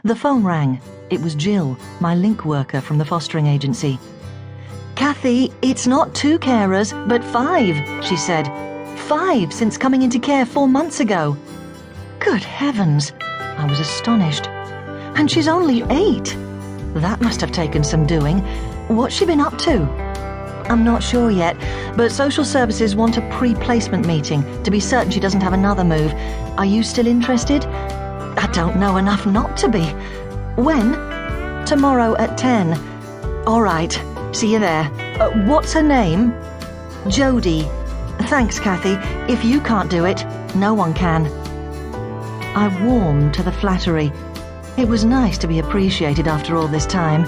The phone rang. It was Jill, my link worker from the fostering agency. "Kathy, it's not 2 carers, but 5, she said. 5 since coming into care 4 months ago." Good heavens! I was astonished. And she's only 8. That must have taken some doing. What's she been up to? I'm not sure yet, but social services want a pre-placement meeting to be certain she doesn't have another move. Are you still interested? I don't know enough not to be. When? Tomorrow at 10. All right, see you there. What's her name? Jodie. Thanks, Kathy. If you can't do it, no one can. I warmed to the flattery. It was nice to be appreciated after all this time.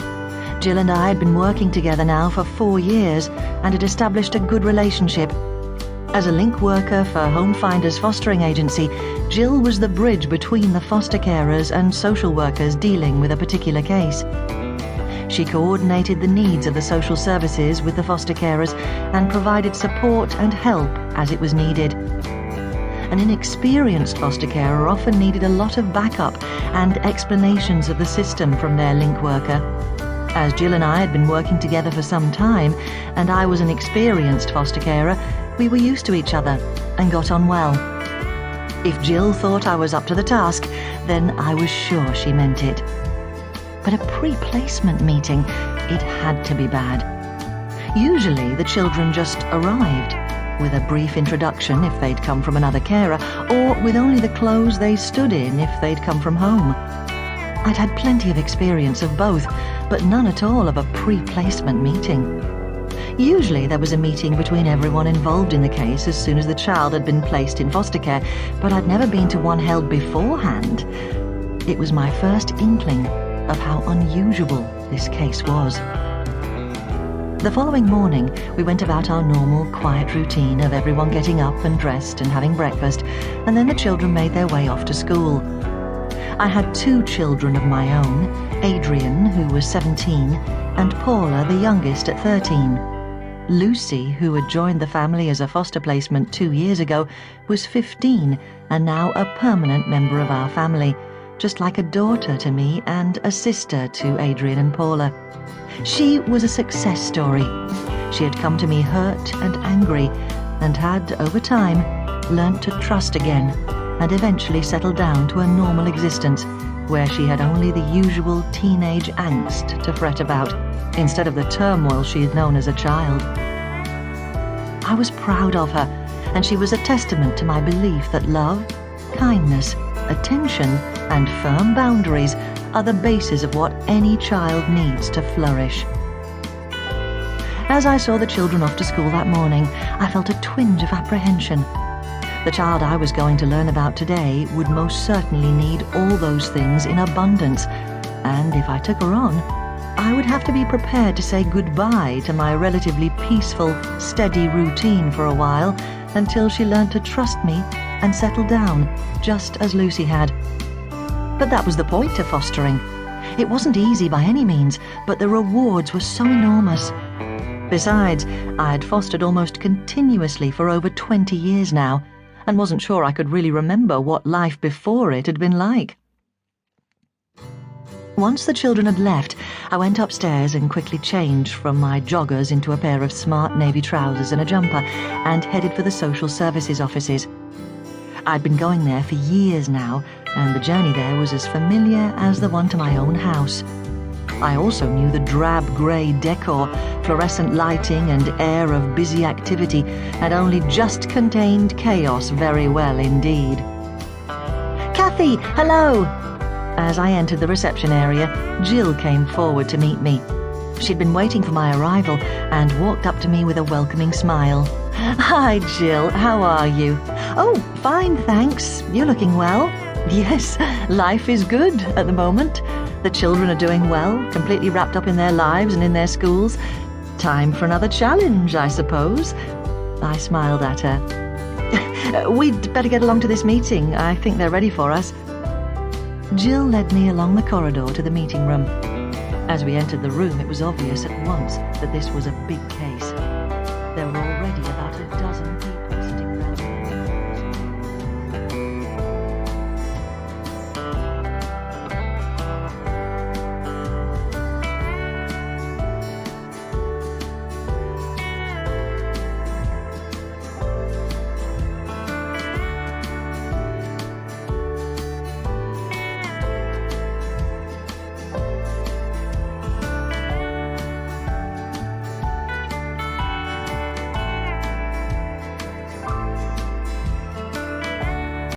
Jill and I had been working together now for 4 years and had established a good relationship. As a link worker for Home Finders Fostering Agency, Jill was the bridge between the foster carers and social workers dealing with a particular case. She coordinated the needs of the social services with the foster carers and provided support and help as it was needed. An inexperienced foster carer often needed a lot of backup and explanations of the system from their link worker. As Jill and I had been working together for some time, and I was an experienced foster carer, we were used to each other and got on well. If Jill thought I was up to the task, then I was sure she meant it. But a pre-placement meeting, it had to be bad. Usually the children just arrived, with a brief introduction if they'd come from another carer, or with only the clothes they stood in if they'd come from home. I'd had plenty of experience of both, but none at all of a pre-placement meeting. Usually there was a meeting between everyone involved in the case as soon as the child had been placed in foster care, but I'd never been to one held beforehand. It was my first inkling of how unusual this case was. The following morning, we went about our normal, quiet routine of everyone getting up and dressed and having breakfast, and then the children made their way off to school. I had 2 children of my own, Adrian, who was 17, and Paula, the youngest, at 13. Lucy, who had joined the family as a foster placement 2 years ago, was 15 and now a permanent member of our family, just like a daughter to me and a sister to Adrian and Paula. She was a success story. She had come to me hurt and angry and had, over time, learnt to trust again and eventually settled down to a normal existence where she had only the usual teenage angst to fret about instead of the turmoil she had known as a child. I was proud of her, and she was a testament to my belief that love, kindness, attention, and firm boundaries are the basis of what any child needs to flourish. As I saw the children off to school that morning, I felt a twinge of apprehension. The child I was going to learn about today would most certainly need all those things in abundance, and if I took her on, I would have to be prepared to say goodbye to my relatively peaceful, steady routine for a while until she learned to trust me and settle down, just as Lucy had. But that was the point of fostering. It wasn't easy by any means, but the rewards were so enormous. Besides, I had fostered almost continuously for over 20 years now, and wasn't sure I could really remember what life before it had been like. Once the children had left, I went upstairs and quickly changed from my joggers into a pair of smart navy trousers and a jumper, and headed for the social services offices. I'd been going there for years now, and the journey there was as familiar as the one to my own house. I also knew the drab grey decor, fluorescent lighting and air of busy activity had only just contained chaos very well indeed. "Kathy, hello!" As I entered the reception area, Jill came forward to meet me. She'd been waiting for my arrival and walked up to me with a welcoming smile. "Hi, Jill, how are you?" "Oh, fine, thanks. You're looking well." "Yes, life is good at the moment. The children are doing well, completely wrapped up in their lives and in their schools. Time for another challenge, I suppose." I smiled at her. "We'd better get along to this meeting. I think they're ready for us." Jill led me along the corridor to the meeting room. As we entered the room, it was obvious at once that this was a big case.